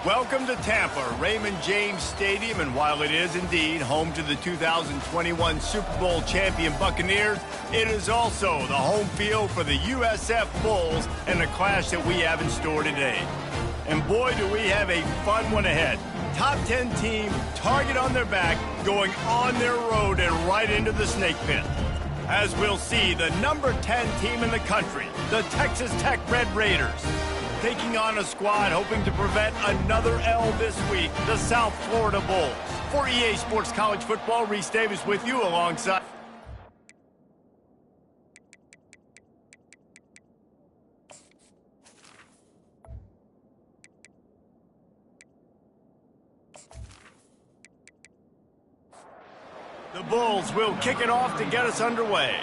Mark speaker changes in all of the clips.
Speaker 1: Welcome to Tampa, Raymond James Stadium, and while it is indeed home to the 2021 Super Bowl champion Buccaneers, it is also the home field for the USF Bulls and the clash that we have in store today. And boy, do we have a fun one ahead. Top 10 team, target on their back, going on their road and right into the snake pit. As we'll see, the number 10 team in the country, the Texas Tech Red Raiders, taking on a squad hoping to prevent another L this week, the South Florida Bulls. For EA Sports College Football, Reese Davis with you alongside. The Bulls will kick it off to get us underway.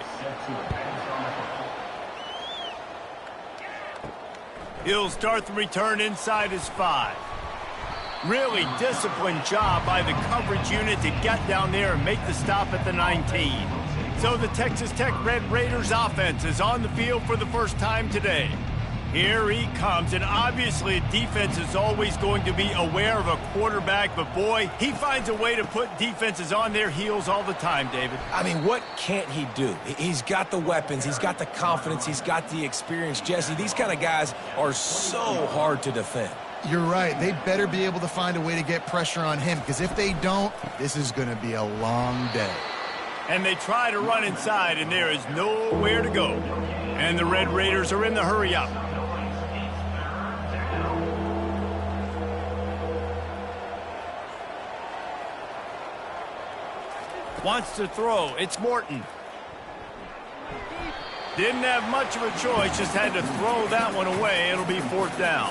Speaker 1: He'll start the return inside his 5. Really disciplined job by the coverage unit to get down there and make the stop at the 19. So the Texas Tech Red Raiders offense is on the field for the first time today. Here he comes, and obviously defense is always going to be aware of a quarterback, but boy, he finds a way to put defenses on their heels all the time, David.
Speaker 2: I mean, what can't he do? He's got the weapons, he's got the confidence, he's got the experience. Jesse, these kind of guys are so hard to defend.
Speaker 3: You're right. They better be able to find a way to get pressure on him, because if they don't, this is going to be a long day.
Speaker 1: And they try to run inside, and there is nowhere to go. And the Red Raiders are in the hurry up. Wants to throw. It's Morton. Didn't have much of a choice, just had to throw that one away. It'll be 4th down.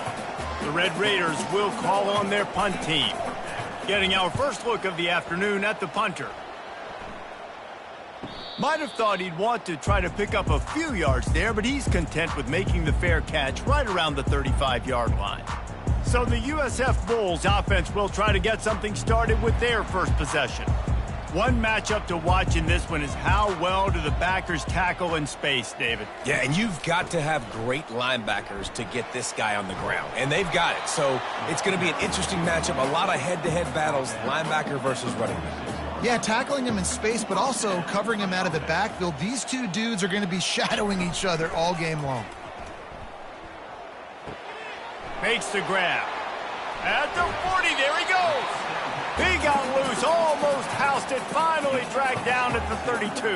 Speaker 1: The Red Raiders will call on their punt team. Getting our first look of the afternoon at the punter. Might have thought he'd want to try to pick up a few yards there, but he's content with making the fair catch right around the 35-yard line. So the USF Bulls offense will try to get something started with their first possession. One matchup to watch in this one is how well do the backers tackle in space, David.
Speaker 2: Yeah, and you've got to have great linebackers to get this guy on the ground, and they've got it. So it's going to be an interesting matchup, a lot of head-to-head battles, linebacker versus running back.
Speaker 3: Yeah, tackling him in space, but also covering him out of the backfield. These two dudes are going to be shadowing each other all game long.
Speaker 1: Makes the grab. At the 40, there he goes. He got loose, almost housed it, finally dragged down at the 32.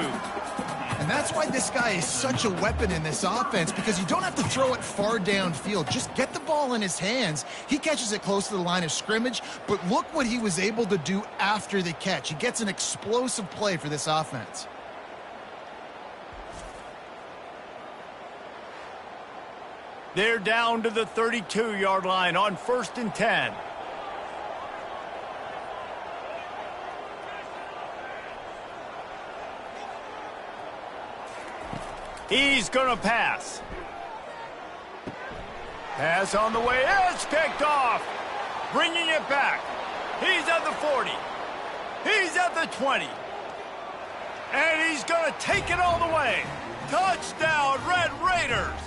Speaker 3: And that's why this guy is such a weapon in this offense, because you don't have to throw it far downfield. Just get the ball in his hands. He catches it close to the line of scrimmage, but look what he was able to do after the catch. He gets an explosive play for this offense.
Speaker 1: They're down to the 32-yard line on 1st and 10. He's going to pass. Pass on the way. It's picked off. Bringing it back. He's at the 40. He's at the 20. And he's going to take it all the way. Touchdown, Red Raiders.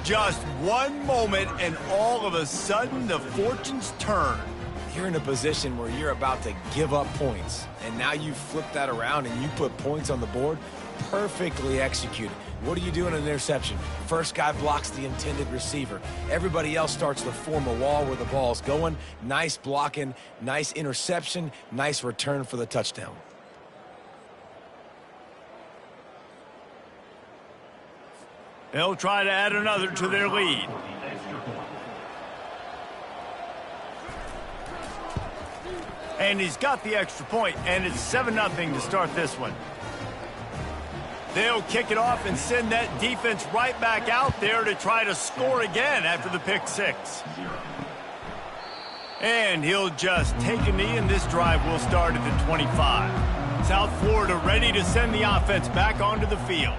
Speaker 1: Just one moment, and all of a sudden, the fortunes turn.
Speaker 2: You're in a position where you're about to give up points, and now you flip that around and you put points on the board. Perfectly executed. What do you do in an interception? First guy blocks the intended receiver. Everybody else starts to form a wall where the ball's going. Nice blocking, nice interception, nice return for the touchdown.
Speaker 1: They'll try to add another to their lead. And he's got the extra point, and it's 7-0 to start this one. They'll kick it off and send that defense right back out there to try to score again after the pick 6. And he'll just take a knee, and this drive will start at the 25. South Florida ready to send the offense back onto the field.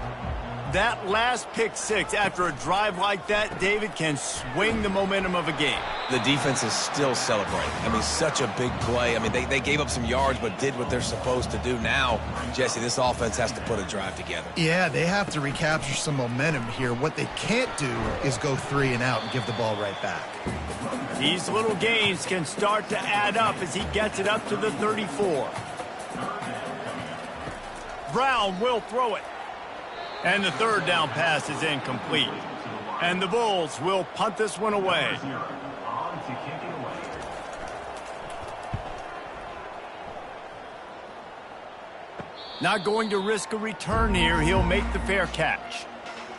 Speaker 1: That last pick six after a drive like that, David, can swing the momentum of a game.
Speaker 2: The defense is still celebrating. I mean, such a big play. I mean, they gave up some yards but did what they're supposed to do. Now, Jesse, this offense has to put a drive together.
Speaker 3: Yeah, they have to recapture some momentum here. What they can't do is go 3 and out and give the ball right back.
Speaker 1: These little gains can start to add up as he gets it up to the 34. Brown will throw it. And the third down pass is incomplete. And the Bulls will punt this one away. Not going to risk a return here. He'll make the fair catch.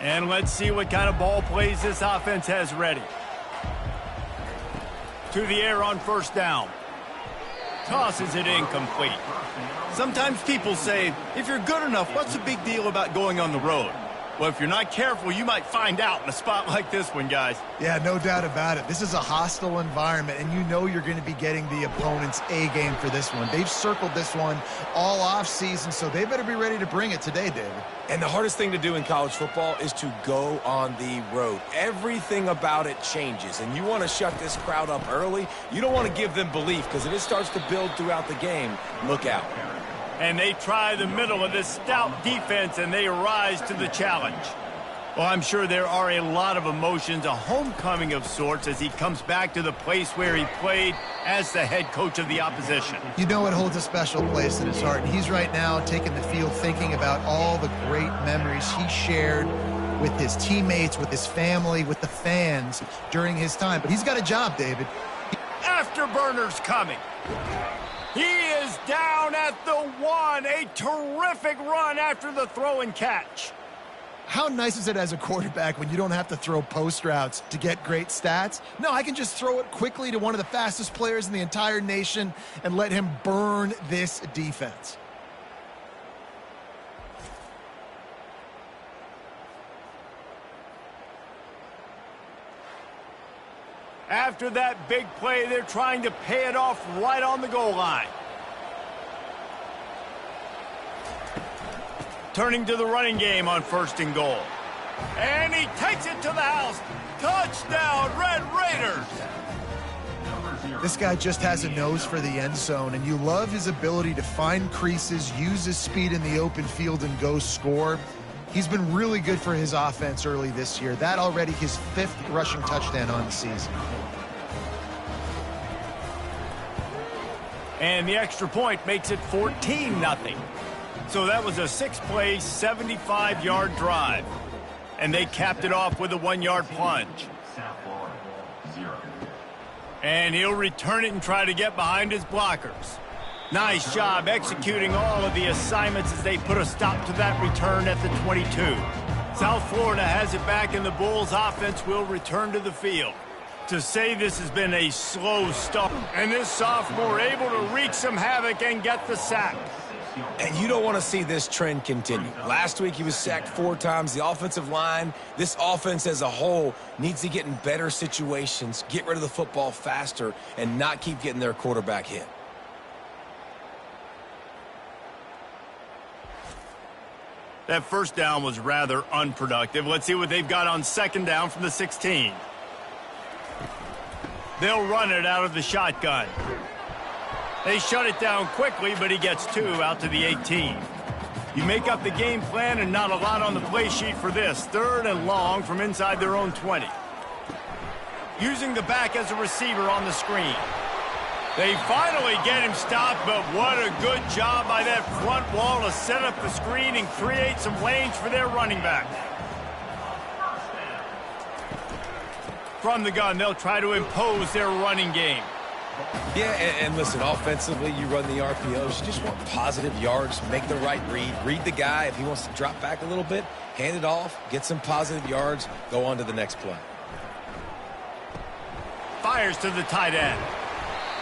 Speaker 1: And let's see what kind of ball plays this offense has ready. To the air on first down. Tosses it incomplete. Sometimes people say, if you're good enough, what's the big deal about going on the road? Well, if you're not careful, you might find out in a spot like this one, guys.
Speaker 3: Yeah, no doubt about it. This is a hostile environment, and you know you're going to be getting the opponent's A game for this one. They've circled this one all offseason, so they better be ready to bring it today, David.
Speaker 2: And the hardest thing to do in college football is to go on the road. Everything about it changes, and you want to shut this crowd up early. You don't want to give them belief, because if it starts to build throughout the game, look out.
Speaker 1: And they try the middle of this stout defense, and they rise to the challenge. Well, I'm sure there are a lot of emotions, a homecoming of sorts, as he comes back to the place where he played as the head coach of the opposition.
Speaker 3: You know it holds a special place in his heart, and he's right now taking the field thinking about all the great memories he shared with his teammates, with his family, with the fans during his time. But he's got a job, David.
Speaker 1: Afterburner's coming. He is down at the 1. A terrific run after the throw and catch.
Speaker 3: How nice is it as a quarterback when you don't have to throw post routes to get great stats? No, I can just throw it quickly to one of the fastest players in the entire nation and let him burn this defense.
Speaker 1: After that big play, they're trying to pay it off right on the goal line. Turning to the running game on first and goal. And he takes it to the house. Touchdown, Red Raiders!
Speaker 3: This guy just has a nose for the end zone, and you love his ability to find creases, use his speed in the open field, and go score. He's been really good for his offense early this year. That already his 5th rushing touchdown on the season.
Speaker 1: And the extra point makes it 14-0. So that was a 6-play, 75-yard drive. And they capped it off with a 1-yard plunge. And he'll return it and try to get behind his blockers. Nice job executing all of the assignments as they put a stop to that return at the 22. South Florida has it back, and the Bulls offense will return to the field. To say this has been a slow start, and this sophomore able to wreak some havoc and get the sack.
Speaker 2: And you don't want to see this trend continue. Last week he was sacked 4 times. The offensive line, this offense as a whole, needs to get in better situations, get rid of the football faster, and not keep getting their quarterback hit.
Speaker 1: That first down was rather unproductive. Let's see what they've got on second down from the 16. They'll run it out of the shotgun. They shut it down quickly, but he gets 2 out to the 18. You make up the game plan and not a lot on the play sheet for this. 3rd and long from inside their own 20. Using the back as a receiver on the screen. They finally get him stopped, but what a good job by that front wall to set up the screen and create some lanes for their running back. From the gun, they'll try to impose their running game.
Speaker 2: Yeah, and listen, offensively, you run the RPOs. You just want positive yards, make the right read the guy. If he wants to drop back a little bit, hand it off, get some positive yards, go on to the next play.
Speaker 1: Fires to the tight end.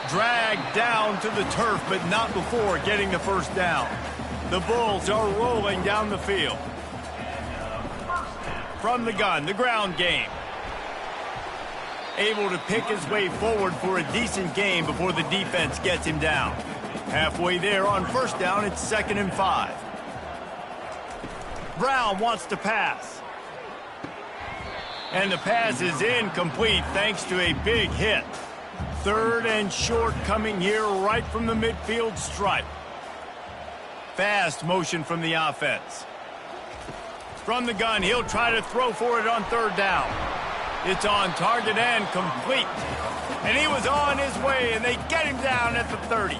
Speaker 1: Dragged down to the turf, but not before getting the first down. The Bulls are rolling down the field. From the gun, the ground game. Able to pick his way forward for a decent game before the defense gets him down. Halfway there on first down, it's 2nd and 5. Brown wants to pass. And the pass is incomplete thanks to a big hit. 3rd and short coming here right from the midfield stripe. Fast motion from the offense. From the gun, he'll try to throw for it on 3rd down. It's on target and complete. And he was on his way, and they get him down at the 30.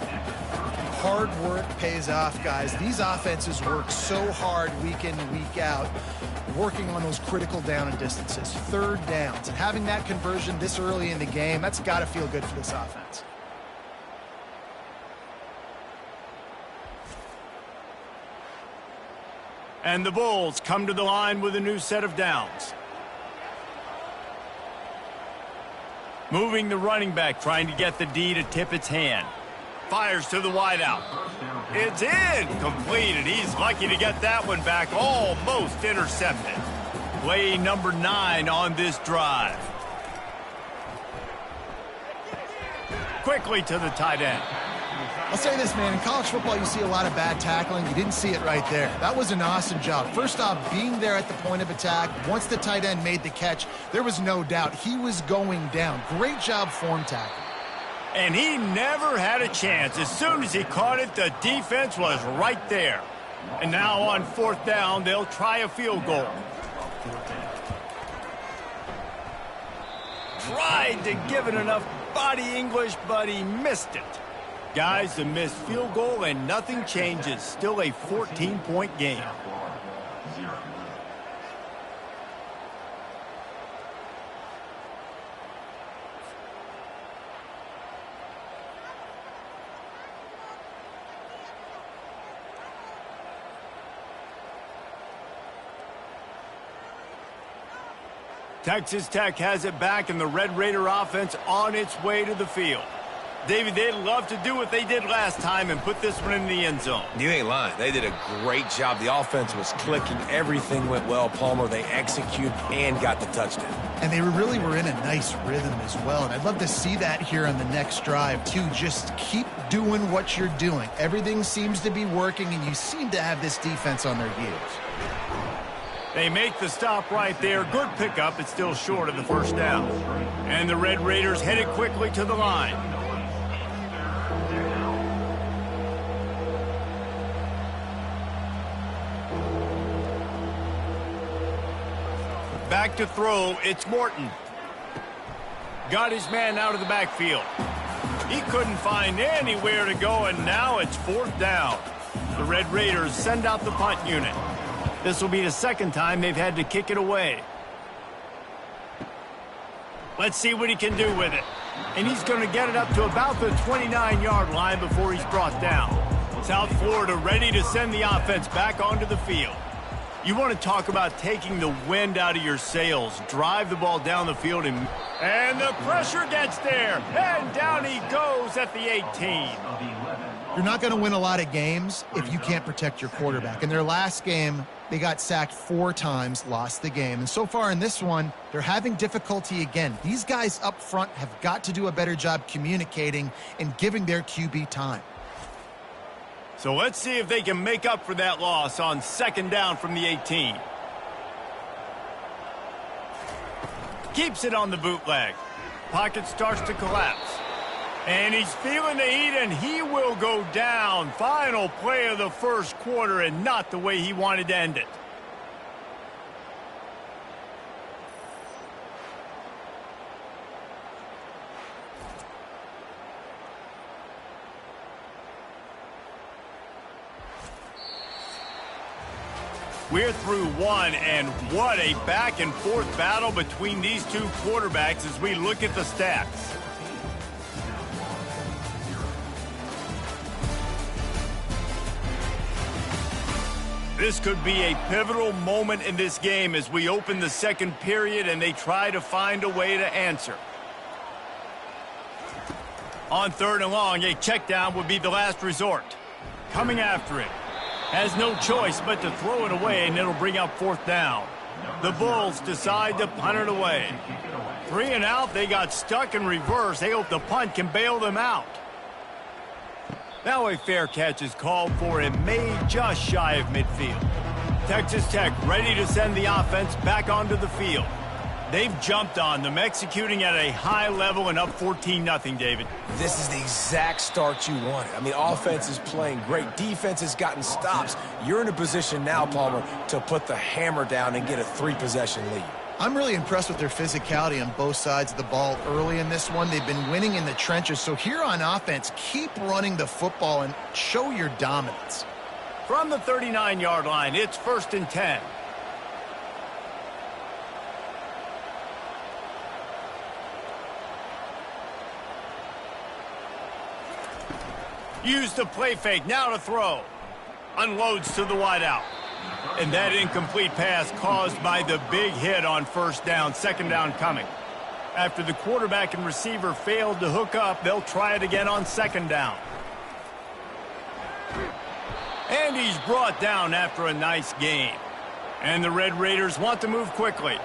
Speaker 3: Hard work pays off, guys. These offenses work so hard week in and week out, working on those critical down and distances, 3rd downs. And having that conversion this early in the game, that's got to feel good for this offense.
Speaker 1: And the Bulls come to the line with a new set of downs. Moving the running back, trying to get the D to tip its hand. Fires to the wideout. It's incomplete, and he's lucky to get that one back, almost intercepted. Play number 9 on this drive. Quickly to the tight end.
Speaker 3: I'll say this, man, in college football you see a lot of bad tackling. You didn't see it right there. That was an awesome job. First off, being there at the point of attack. Once the tight end made the catch, there was no doubt he was going down. Great job form tackling.
Speaker 1: And he never had a chance. As soon as he caught it, the defense was right there. And now on 4th down, they'll try a field goal. Tried to give it enough body English, but he missed it. Guys, a missed field goal and nothing changes. Still a 14-point game. Texas Tech has it back, and the Red Raider offense on its way to the field. David, they'd love to do what they did last time and put this one in the end zone.
Speaker 2: You ain't lying. They did a great job. The offense was clicking. Everything went well. Palmer, they executed and got the touchdown.
Speaker 3: And they really were in a nice rhythm as well. And I'd love to see that here on the next drive, too. Just keep doing what you're doing. Everything seems to be working, and you seem to have this defense on their heels.
Speaker 1: They make the stop right there. Good pickup. It's still short of the 1st down. And the Red Raiders headed quickly to the line. Back to throw, it's Morton. Got his man out of the backfield. He couldn't find anywhere to go, and now it's 4th down. The Red Raiders send out the punt unit. This will be the 2nd time they've had to kick it away. Let's see what he can do with it. And he's going to get it up to about the 29-yard line before he's brought down. South Florida ready to send the offense back onto the field. You want to talk about taking the wind out of your sails. Drive the ball down the field, and the pressure gets there. And down he goes at the 18.
Speaker 3: You're not going to win a lot of games if you can't protect your quarterback. In their last game, they got sacked 4 times, lost the game. And so far in this one, they're having difficulty again. These guys up front have got to do a better job communicating and giving their QB time.
Speaker 1: So let's see if they can make up for that loss on 2nd down from the 18. Keeps it on the bootleg. Pocket starts to collapse. And he's feeling the heat, and he will go down. Final play of the 1st quarter, and not the way he wanted to end it. We're through 1, and what a back-and-forth battle between these 2 quarterbacks as we look at the stats. This could be a pivotal moment in this game as we open the 2nd period and they try to find a way to answer. On 3rd and long, a check down would be the last resort. Coming after it. Has no choice but to throw it away, and it'll bring up 4th down. The Bulls decide to punt it away. 3 and out, they got stuck in reverse. They hope the punt can bail them out. Now a fair catch is called for and made just shy of midfield. Texas Tech ready to send the offense back onto the field. They've jumped on them, executing at a high level and up 14-0, David.
Speaker 2: This is the exact start you wanted. I mean, offense is playing great. Defense has gotten stops. You're in a position now, Palmer, to put the hammer down and get a 3-possession lead.
Speaker 3: I'm really impressed with their physicality on both sides of the ball early in this one. They've been winning in the trenches. So here on offense, keep running the football and show your dominance.
Speaker 1: From the 39-yard line, it's 1st and 10. Use the play fake, now to throw. Unloads to the wideout. And that incomplete pass caused by the big hit on 1st down, 2nd down coming. After the quarterback and receiver failed to hook up, they'll try it again on 2nd down. And he's brought down after a nice gain. And the Red Raiders want to move quickly.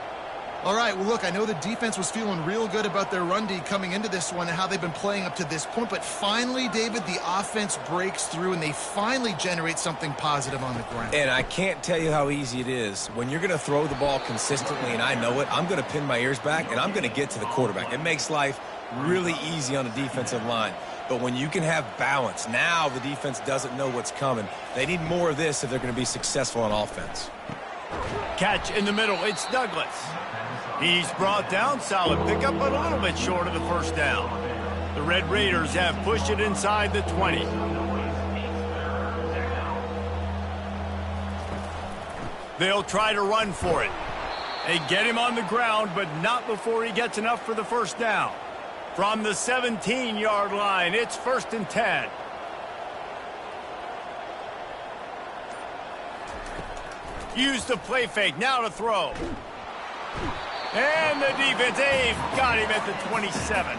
Speaker 3: All right, well, look, I know the defense was feeling real good about their run D coming into this one and how they've been playing up to this point. But finally, David, the offense breaks through and they finally generate something positive on the ground.
Speaker 2: And I can't tell you how easy it is. When you're going to throw the ball consistently, and I know it, I'm going to pin my ears back and I'm going to get to the quarterback. It makes life really easy on the defensive line. But when you can have balance, now the defense doesn't know what's coming. They need more of this if they're going to be successful on offense.
Speaker 1: Catch in the middle, it's Douglas. He's brought down, solid pickup, but a little bit short of the 1st down. The Red Raiders have pushed it inside the 20. They'll try to run for it. They get him on the ground, but not before he gets enough for the 1st down. From the 17-yard line, it's 1st and 10. Use the play fake, now to throw. And the defense, they've got him at the 27.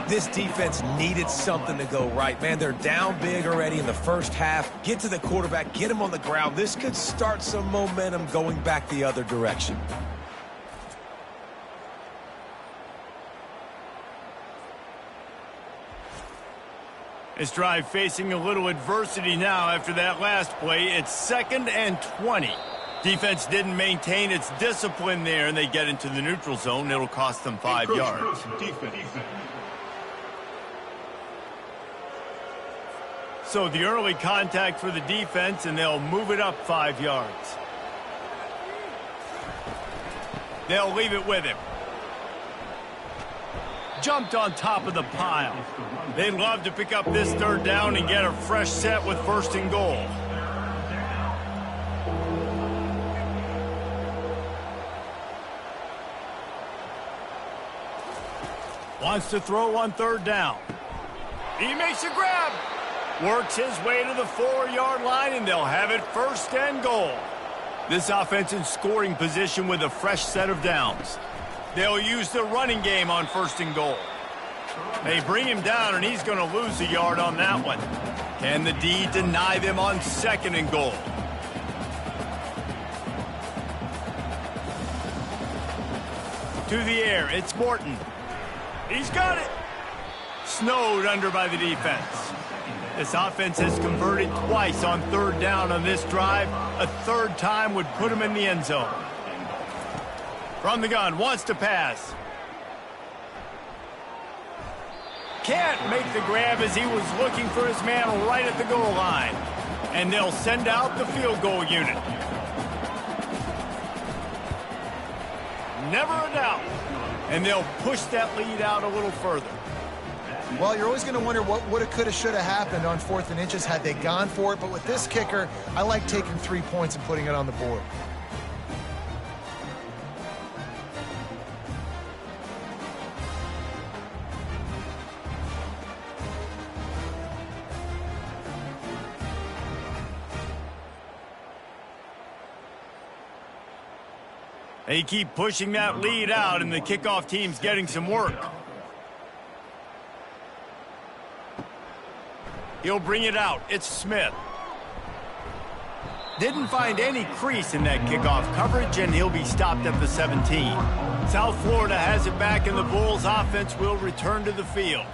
Speaker 2: This defense needed something to go right. Man, they're down big already in the 1st half. Get to the quarterback, get him on the ground. This could start some momentum going back the other direction.
Speaker 1: This drive facing a little adversity now after that last play. It's 2nd and 20. Defense didn't maintain its discipline there, and they get into the neutral zone. It'll cost them 5 yards. So the early contact for the defense, and they'll move it up 5 yards. They'll leave it with him. Jumped on top of the pile. They'd love to pick up this 3rd down and get a fresh set with 1st and goal. Wants to throw on 3rd down. He makes a grab. Works his way to the 4-yard line, and they'll have it 1st and goal. This offense in scoring position with a fresh set of downs. They'll use the running game on 1st and goal. They bring him down, and he's going to lose a yard on that one. Can the D deny them on 2nd and goal? To the air, it's Morton. He's got it. Snowed under by the defense. This offense has converted twice on 3rd down on this drive. A 3rd time would put him in the end zone. From the gun, wants to pass. Can't make the grab as he was looking for his man right at the goal line. And they'll send out the field goal unit. Never a doubt. And they'll push that lead out a little further.
Speaker 3: Well, you're always going to wonder what woulda, coulda, shoulda happened on 4th and inches had they gone for it. But with this kicker, I like taking 3 points and putting it on the board.
Speaker 1: They keep pushing that lead out, and the kickoff team's getting some work. He'll bring it out. It's Smith. Didn't find any crease in that kickoff coverage, and he'll be stopped at the 17. South Florida has it back, and the Bulls offense will return to the field.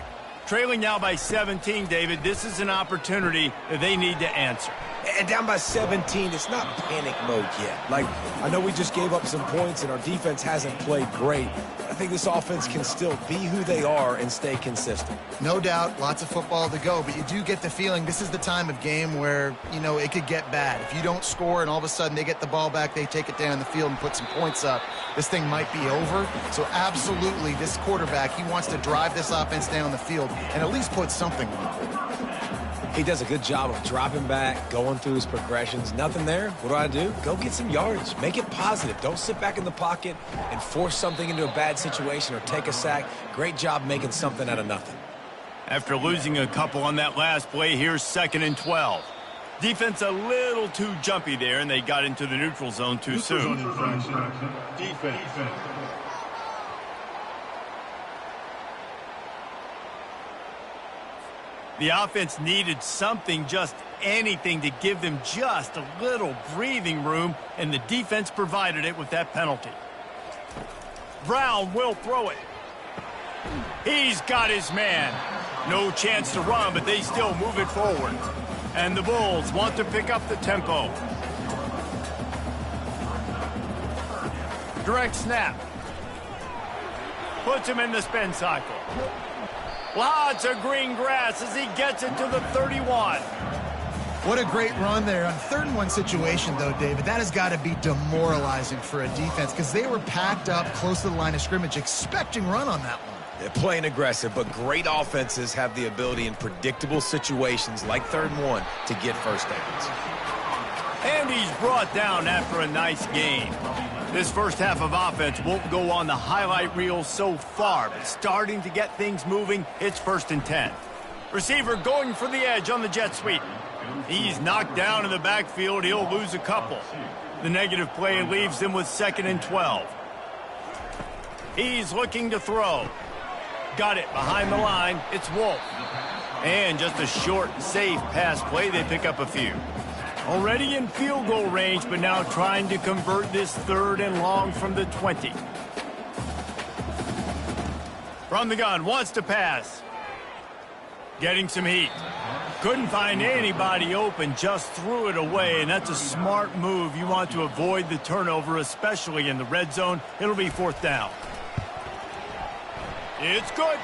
Speaker 1: Trailing now by 17, David, this is an opportunity that they need to answer.
Speaker 2: And down by 17, it's not panic mode yet. Like, I know we just gave up some points and our defense hasn't played great. I think this offense can still be who they are and stay consistent.
Speaker 3: No doubt, lots of football to go, but you do get the feeling this is the time of game where, you know, it could get bad. If you don't score and all of a sudden they get the ball back, they take it down the field and put some points up, this thing might be over. So absolutely, this quarterback, he wants to drive this offense down the field and at least put something on the board.
Speaker 2: He does a good job of dropping back, going through his progressions. Nothing there. What do? Go get some yards. Make it positive. Don't sit back in the pocket and force something into a bad situation or take a sack. Great job making something out of nothing.
Speaker 1: After losing a couple on that last play, here's 2nd and 12. Defense a little too jumpy there, and they got into the neutral zone too soon.
Speaker 4: Defense.
Speaker 1: The offense needed something, just anything, to give them just a little breathing room, and the defense provided it with that penalty. Brown will throw it. He's got his man. No chance to run, but they still move it forward. And the Bulls want to pick up the tempo. Direct snap. Puts him in the spin cycle. Lots of green grass as he gets it to the 31.
Speaker 3: What a great run there. On 3rd and 1 situation, though, David, that has got to be demoralizing for a defense because they were packed up close to the line of scrimmage, expecting run on that one.
Speaker 2: They're playing aggressive, but great offenses have the ability in predictable situations like 3rd and 1 to get first downs.
Speaker 1: And he's brought down after a nice gain. This first half of offense won't go on the highlight reel so far, but starting to get things moving, it's 1st and 10. Receiver going for the edge on the jet sweep. He's knocked down in the backfield. He'll lose a couple. The negative play leaves him with 2nd and 12. He's looking to throw. Got it behind the line. It's Wolf. And just a short, safe pass play. They pick up a few. Already in field goal range, but now trying to convert this 3rd and long from the 20. From the gun, wants to pass. Getting some heat. Couldn't find anybody open, just threw it away, and that's a smart move. You want to avoid the turnover, especially in the red zone. It'll be 4th down. It's good.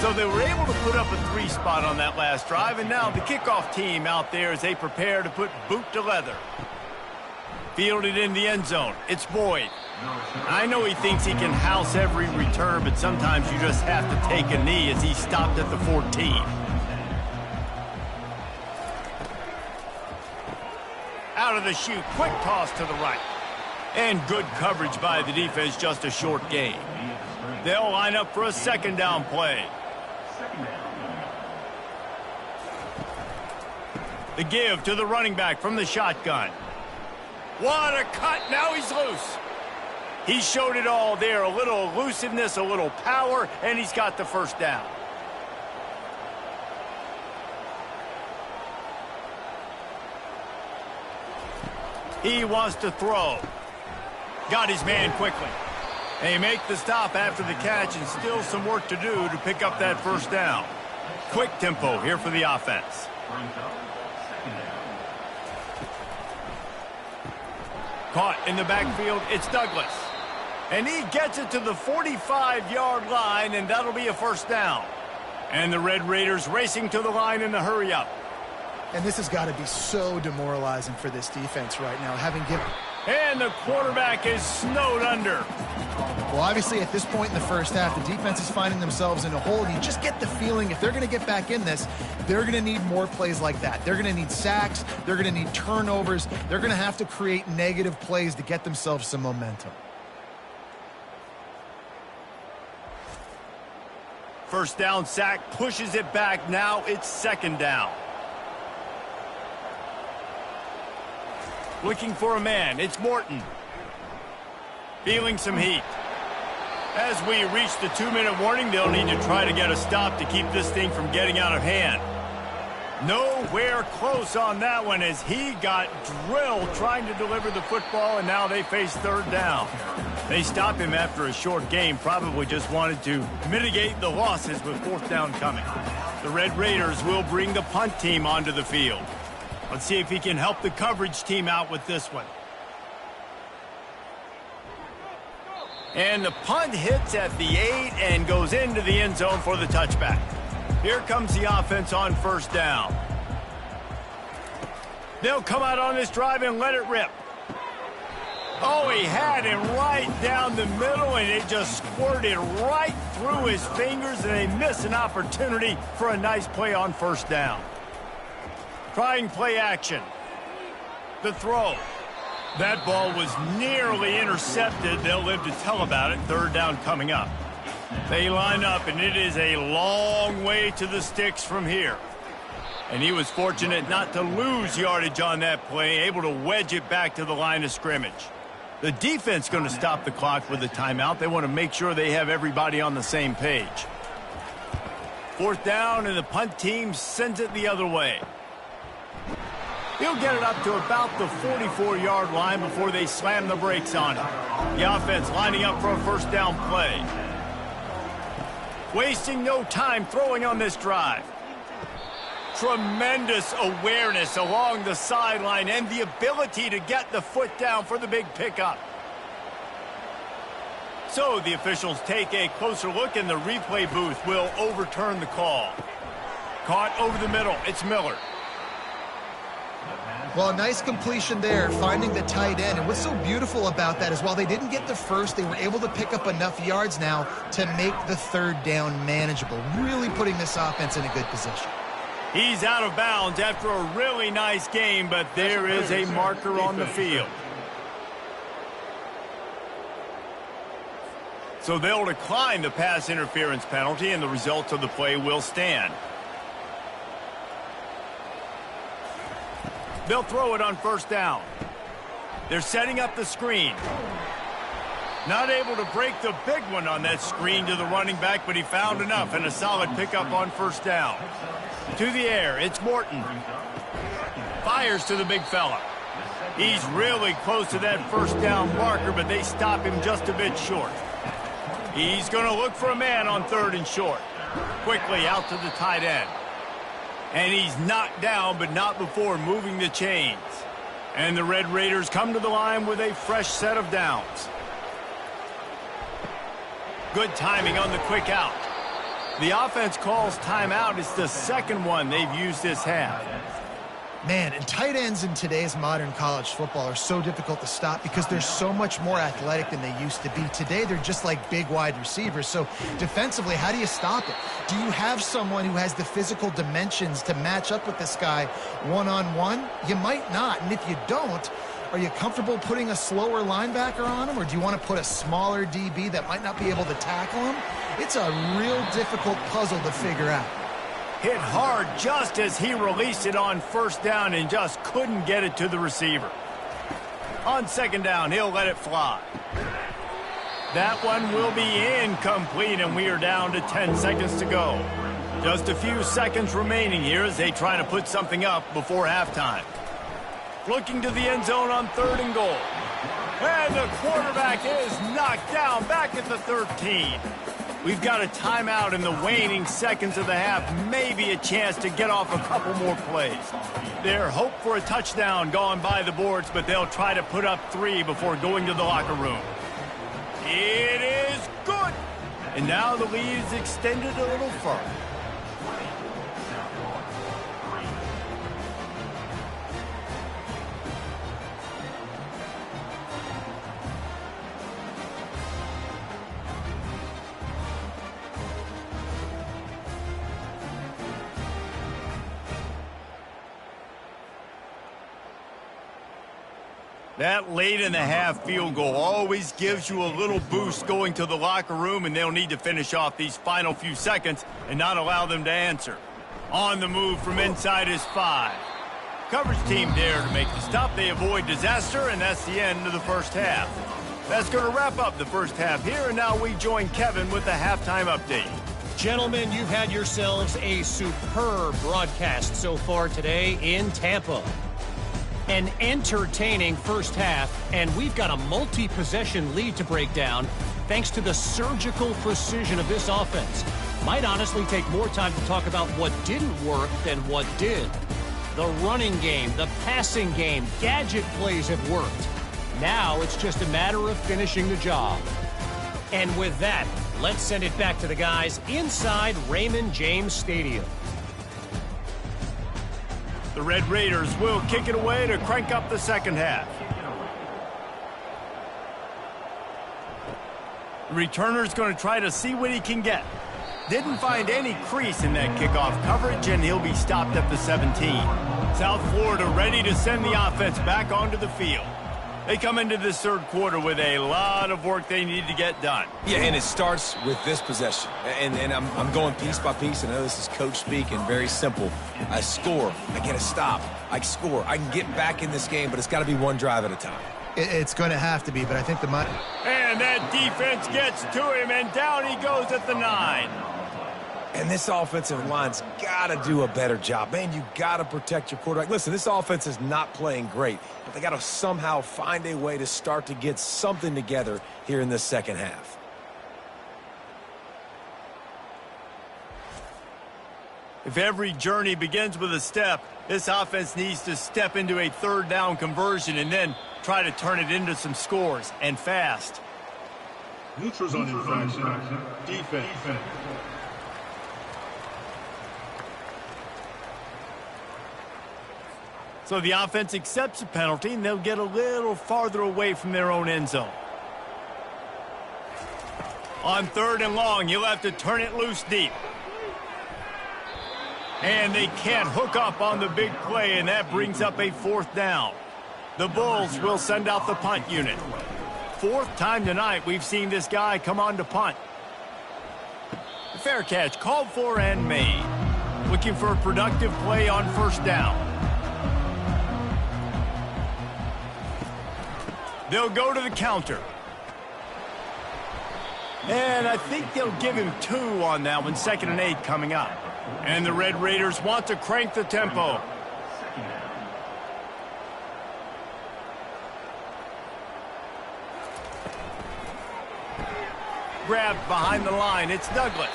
Speaker 1: So they were able to put up a 3 spot on that last drive, and now the kickoff team out there as they prepare to put boot to leather. Fielded in the end zone. It's Boyd. I know he thinks he can house every return, but sometimes you just have to take a knee as he stopped at the 14. Out of the chute, quick toss to the right. And good coverage by the defense, just a short gain. They'll line up for a 2nd down play. The give to the running back from the shotgun. What a cut. Now he's loose. He showed it all there. A little elusiveness, a little power, and he's got the 1st down. He wants to throw. Got his man quickly. They make the stop after the catch, and still some work to do to pick up that 1st down. Quick tempo here for the offense. Caught in the backfield, it's Douglas. And he gets it to the 45-yard line, and that'll be a 1st down. And the Red Raiders racing to the line in the hurry-up.
Speaker 3: And this has got to be so demoralizing for this defense right now, having given...
Speaker 1: And the quarterback is snowed under.
Speaker 3: Well, obviously, at this point in the first half, the defense is finding themselves in a hole. You just get the feeling if they're going to get back in this, they're going to need more plays like that. They're going to need sacks. They're going to need turnovers. They're going to have to create negative plays to get themselves some momentum.
Speaker 1: 1st down sack, pushes it back. Now it's 2nd down. Looking for a man. It's Morton. Feeling some heat. As we reach the 2-minute warning, they'll need to try to get a stop to keep this thing from getting out of hand. Nowhere close on that one as he got drilled trying to deliver the football, and now they face third down. They stop him after a short game, probably just wanted to mitigate the losses with fourth down coming. The Red Raiders will bring the punt team onto the field. Let's see if he can help the coverage team out with this one. And the punt hits at the 8 and goes into the end zone for the touchback. Here comes the offense on first down. They'll come out on this drive and let it rip. Oh, he had him right down the middle, and it just squirted right through his fingers, and they miss an opportunity for a nice play on first down. Trying play action. The throw. That ball was nearly intercepted. They'll live to tell about it. Third down coming up. They line up, and it is a long way to the sticks from here. And he was fortunate not to lose yardage on that play, able to wedge it back to the line of scrimmage. The defense going to stop the clock with a timeout. They want to make sure they have everybody on the same page. Fourth down, and the punt team sends it the other way. He'll get it up to about the 44-yard line before they slam the brakes on it. The offense lining up for a first down play. Wasting no time throwing on this drive. Tremendous awareness along the sideline and the ability to get the foot down for the big pickup. So the officials take a closer look, and the replay booth will overturn the call. Caught over the middle. It's Miller.
Speaker 3: Well, a nice completion there, finding the tight end. And what's so beautiful about that is while they didn't get the first, they were able to pick up enough yards now to make the third down manageable, really putting this offense in a good position.
Speaker 1: He's out of bounds after a really nice game, but there is a marker on the field. So they'll decline the pass interference penalty, and the results of the play will stand. They'll throw it on first down. They're setting up the screen. Not able to break the big one on that screen to the running back, but he found enough and a solid pickup on first down. To the air, it's Morton. Fires to the big fella. He's really close to that first down marker, but they stop him just a bit short. He's going to look for a man on third and short. Quickly out to the tight end. And he's knocked down, but not before moving the chains. And the Red Raiders come to the line with a fresh set of downs. Good timing on the quick out. The offense calls timeout. It's the second one they've used this half.
Speaker 3: Man, and tight ends in today's modern college football are so difficult to stop because they're so much more athletic than they used to be. Today, they're just like big wide receivers. So defensively, how do you stop it? Do you have someone who has the physical dimensions to match up with this guy one-on-one? You might not. And if you don't, are you comfortable putting a slower linebacker on him, or do you want to put a smaller DB that might not be able to tackle him? It's a real difficult puzzle to figure out.
Speaker 1: Hit hard just as he released it on first down and just couldn't get it to the receiver. On second down, he'll let it fly. That one will be incomplete, and we are down to 10 seconds to go. Just a few seconds remaining here as they try to put something up before halftime. Looking to the end zone on third and goal. And the quarterback is knocked down back at the 13. We've got a timeout in the waning seconds of the half. Maybe a chance to get off a couple more plays. Their hope for a touchdown gone by the boards, but they'll try to put up 3 before going to the locker room. It is good. And now the lead is extended a little further. That late in the half field goal always gives you a little boost going to the locker room, and they'll need to finish off these final few seconds and not allow them to answer. On the move from inside is 5. Coverage team there to make the stop. They avoid disaster, and that's the end of the first half. That's going to wrap up the first half here, and now we join Kevin with the halftime update.
Speaker 5: Gentlemen, you've had yourselves a superb broadcast so far today in Tampa. An entertaining first half, and we've got a multi-possession lead to break down thanks to the surgical precision of this offense. Might honestly take more time to talk about what didn't work than what did. The running game, the passing game, gadget plays have worked. Now it's just a matter of finishing the job. And with that, let's send it back to the guys inside Raymond James Stadium.
Speaker 1: The Red Raiders will kick it away to crank up the second half. The returner's going to try to see what he can get. Didn't find any crease in that kickoff coverage, and he'll be stopped at the 17. South Florida ready to send the offense back onto the field. They come into this third quarter with a lot of work they need to get done.
Speaker 2: Yeah, and it starts with this possession. And I'm going piece by piece. I know this is coach speak and very simple. I score. I get a stop. I score. I can get back in this game, but it's got to be one drive at a time.
Speaker 3: It's going to have to be, but I think the money.
Speaker 1: And that defense gets to him, and down he goes at the 9.
Speaker 2: And this offensive line's got to do a better job. Man, you got to protect your quarterback. Listen, this offense is not playing great, but they got to somehow find a way to start to get something together here in this second half.
Speaker 1: If every journey begins with a step, this offense needs to step into a third down conversion and then try to turn it into some scores, and fast.
Speaker 4: Neutral zone infraction. Defense.
Speaker 1: So the offense accepts a penalty, and they'll get a little farther away from their own end zone. On 3rd and long, you'll have to turn it loose deep. And they can't hook up on the big play, and that brings up a 4th down. The Bulls will send out the punt unit. 4th time tonight we've seen this guy come on to punt. Fair catch called for and made. Looking for a productive play on 1st down. They'll go to the counter. And I think they'll give him 2 on that one, 2nd and 8 coming up. And the Red Raiders want to crank the tempo. Grabbed behind the line, it's Douglas.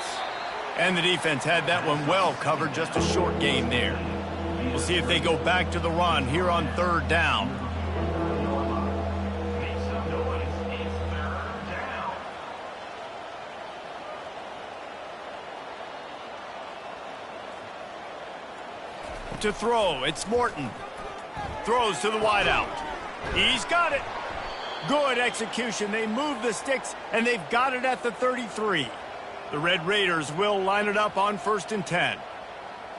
Speaker 1: And the defense had that one well covered, just a short gain there. We'll see if they go back to the run here on 3rd down. To throw, it's Morton. Throws to the wideout. He's got it. Good execution. They move the sticks, and they've got it at the 33. The Red Raiders will line it up on 1st and 10.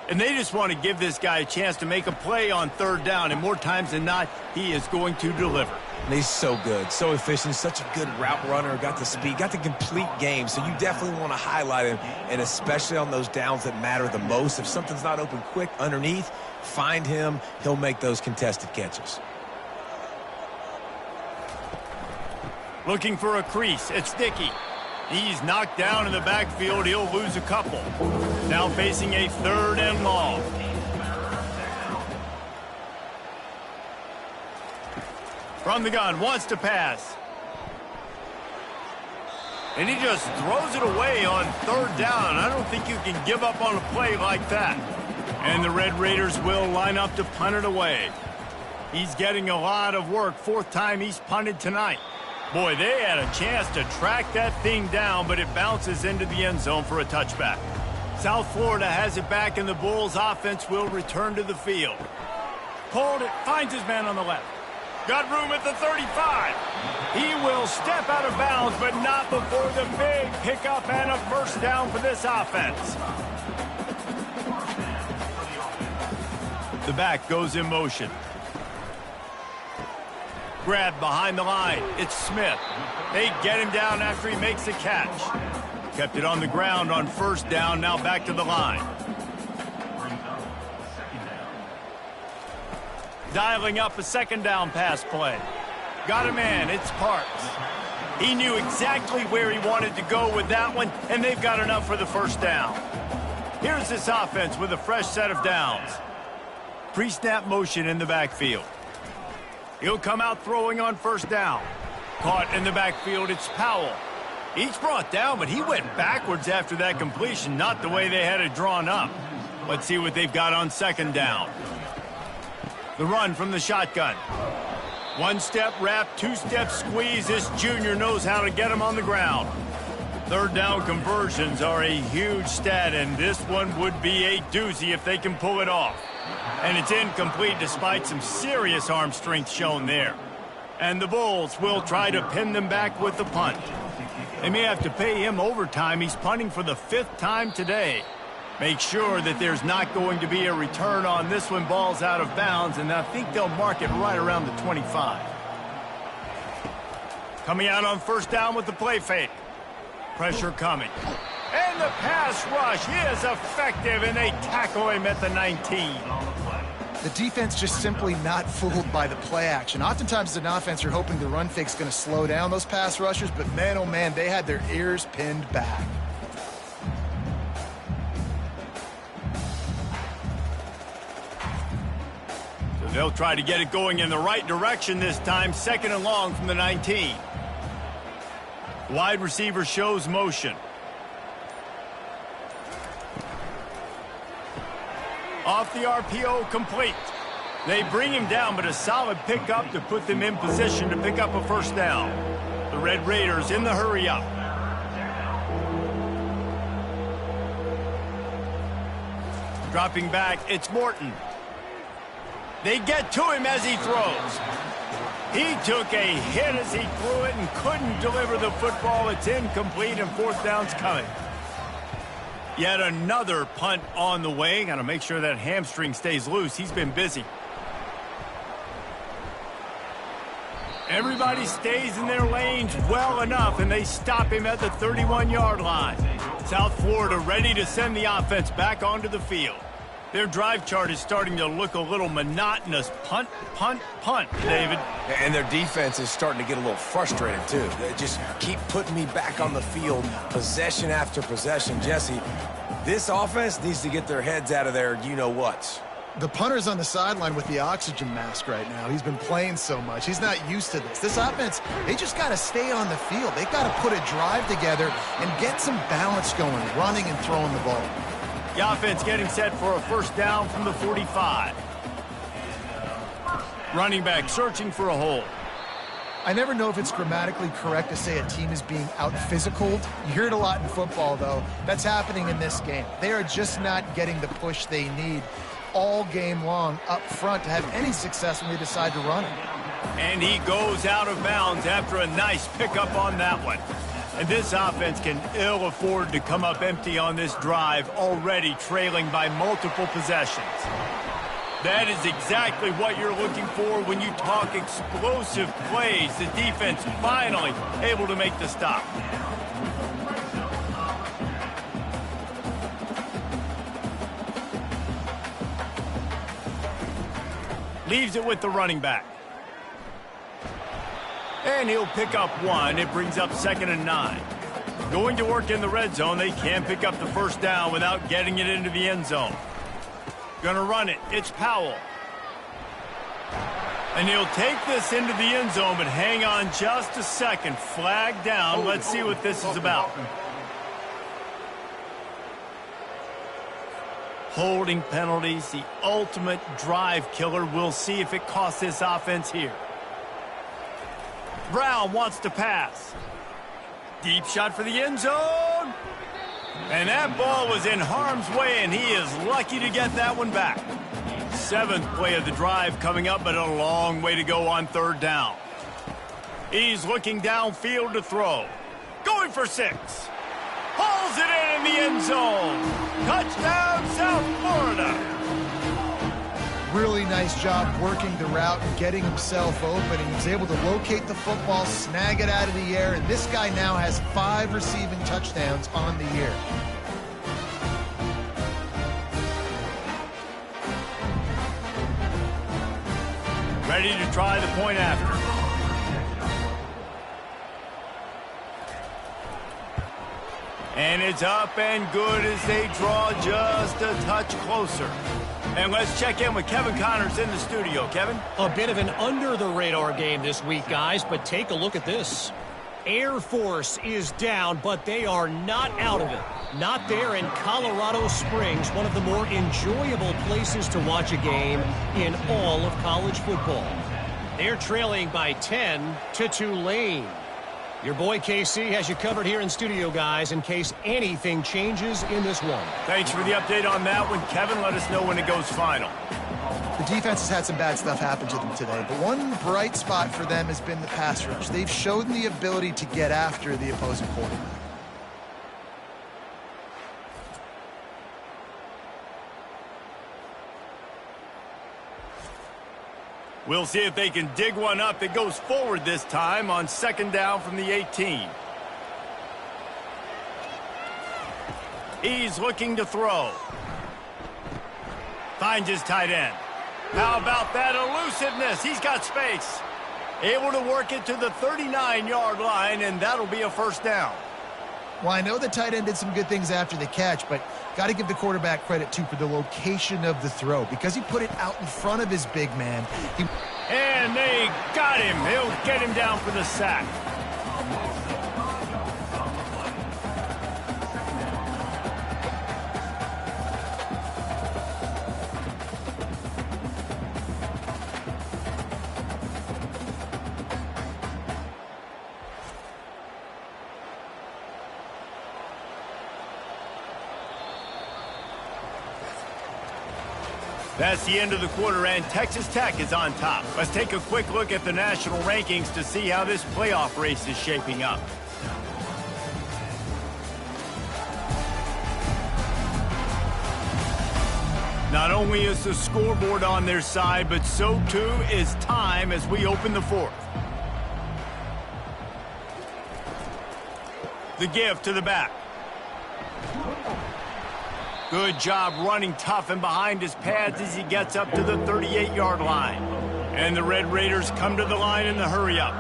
Speaker 1: And they just want to give this guy a chance to make a play on 3rd down, and more times than not, he is going to deliver.
Speaker 2: And he's so good, so efficient, such a good route runner, got the speed, got the complete game, so you definitely want to highlight him, and especially on those downs that matter the most. If something's not open quick underneath, find him, he'll make those contested catches.
Speaker 1: Looking for a crease, it's Dickey. He's knocked down in the backfield, he'll lose a couple. Now facing a 3rd and long. From the gun, wants to pass. And he just throws it away on 3rd down. I don't think you can give up on a play like that. And the Red Raiders will line up to punt it away. He's getting a lot of work. 4th time he's punted tonight. Boy, they had a chance to track that thing down, but it bounces into the end zone for a touchback. South Florida has it back, and the Bulls offense will return to the field. Pulled it, finds his man on the left. Got room at the 35. He will step out of bounds, but not before the big pickup and a 1st down for this offense. The back goes in motion. Grabbed behind the line. It's Smith. They get him down after he makes the catch. Kept it on the ground on 1st down, now back to the line. Dialing up a 2nd down pass play. Got a man, it's Parks. He knew exactly where he wanted to go with that one, and they've got enough for the first down. Here's this offense with a fresh set of downs. Pre-snap motion in the backfield. He'll come out throwing on first down. Caught in the backfield, it's Powell. He's brought down, but he went backwards after that completion, not the way they had it drawn up. Let's see what they've got on second down. The run from the shotgun. One-step wrap, two-step squeeze. This junior knows how to get him on the ground. Third down conversions are a huge stat, and this one would be a doozy if they can pull it off. And it's incomplete despite some serious arm strength shown there. And the Bulls will try to pin them back with the punt. They may have to pay him overtime. He's punting for the 5th time today. Make sure that there's not going to be a return on this one. Ball's out of bounds, and I think they'll mark it right around the 25. Coming out on first down with the play fake. Pressure coming. And the pass rush is effective, and they tackle him at the 19.
Speaker 3: The defense just simply not fooled by the play action. Oftentimes, as an offense, you're hoping the run fake's going to slow down those pass rushers, but man, oh man, they had their ears pinned back.
Speaker 1: So they'll try to get it going in the right direction this time. 2nd and long from the 19. Wide receiver shows motion. Off the RPO, complete. They bring him down, but a solid pickup to put them in position to pick up a first down. The Red Raiders in the hurry up. Dropping back, it's Morton. They get to him as he throws. He took a hit as he threw it and couldn't deliver the football. It's incomplete, and 4th down's coming. Yet another punt on the way. Got to make sure that hamstring stays loose. He's been busy. Everybody stays in their lanes well enough, and they stop him at the 31-yard line. South Florida ready to send the offense back onto the field. Their drive chart is starting to look a little monotonous. Punt, punt, punt, David.
Speaker 2: And their defense is starting to get a little frustrated, too. They just keep putting me back on the field, possession after possession. Jesse, this offense needs to get their heads out of their you-know-whats.
Speaker 3: The punter's on the sideline with the oxygen mask right now. He's been playing so much. He's not used to this. This offense, they just got to stay on the field. They've got to put a drive together and get some balance going, running and throwing the ball.
Speaker 1: The offense getting set for a first down from the 45. Running back searching for a hole.
Speaker 3: I never know if it's grammatically correct to say a team is being out-physicaled. You hear it a lot in football, though. That's happening in this game. They are just not getting the push they need all game long up front to have any success when they decide to run it.
Speaker 1: And he goes out of bounds after a nice pickup on that one. And this offense can ill afford to come up empty on this drive, already trailing by multiple possessions. That is exactly what you're looking for when you talk explosive plays. The defense finally able to make the stop. Leaves it with the running back. And he'll pick up one. It brings up 2nd and 9. Going to work in the red zone. They can't pick up the first down without getting it into the end zone. Gonna run it. It's Powell. And he'll take this into the end zone, but hang on just a second. Flag down. Let's see what this is about. Holding penalties, the ultimate drive killer. We'll see if it costs this offense here. Brown wants to pass. Deep shot for the end zone. And that ball was in harm's way, and he is lucky to get that one back. 7th play of the drive coming up, but a long way to go on 3rd down. He's looking downfield to throw. Going for 6. Hauls it in the end zone. Touchdown, South Florida.
Speaker 3: Really nice job working the route and getting himself open. He was able to locate the football, snag it out of the air, and this guy now has 5 receiving touchdowns on the year. Ready to try the point after.
Speaker 1: And it's up and good as they draw just a touch closer. And let's check in with Kevin Connors in the studio. Kevin?
Speaker 5: A bit of an under-the-radar game this week, guys, but take a look at this. Air Force is down, but they are not out of it. Not there in Colorado Springs, one of the more enjoyable places to watch a game in all of college football. They're trailing by 10 to Tulane. Your boy KC has you covered here in studio, guys, in case anything changes in this one.
Speaker 1: Thanks for the update on that one, Kevin. Let us know when it goes final.
Speaker 3: The defense has had some bad stuff happen to them today, but one bright spot for them has been the pass rush. They've shown the ability to get after the opposing quarterback.
Speaker 1: We'll see if they can dig one up that goes forward this time on second down from the 18. He's looking to throw. Finds his tight end. How about that elusiveness? He's got space. Able to work it to the 39-yard line, and that'll be a first down.
Speaker 3: Well, I know the tight end did some good things after the catch, but got to give the quarterback credit, too, for the location of the throw. Because he put it out in front of his big man.
Speaker 1: And they got him. He'll get him down for the sack. That's the end of the quarter, and Texas Tech is on top. Let's take a quick look at the national rankings to see how this playoff race is shaping up. Not only is the scoreboard on their side, but so too is time as we open the fourth. The give to the back. Good job running tough and behind his pads as he gets up to the 38-yard line. And the Red Raiders come to the line in the hurry-up.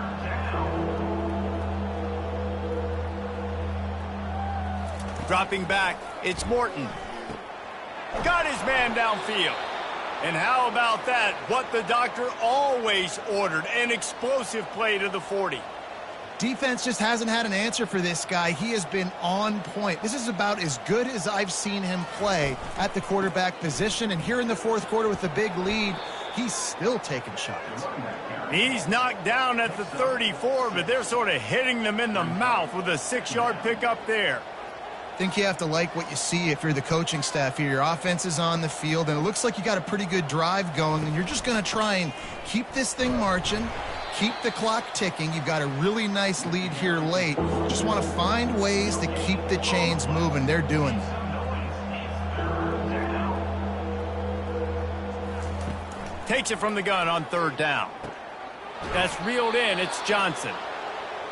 Speaker 1: Dropping back, it's Morton. Got his man downfield. And how about that? What the doctor always ordered, an explosive play to the 40.
Speaker 3: Defense just hasn't had an answer for this guy. He has been on point. This is about as good as I've seen him play at the quarterback position. And here in the fourth quarter with the big lead, he's still taking shots.
Speaker 1: He's knocked down at the 34, but they're sort of hitting them in the mouth with a 6-yard pickup there.
Speaker 3: I think you have to like what you see if you're the coaching staff here. Your offense is on the field, and it looks like you got a pretty good drive going, and you're just going to try and keep this thing marching. Keep the clock ticking. You've got a really nice lead here late. Just want to find ways to keep the chains moving. They're doing that.
Speaker 1: Takes it from the gun on third down. That's reeled in. It's Johnson.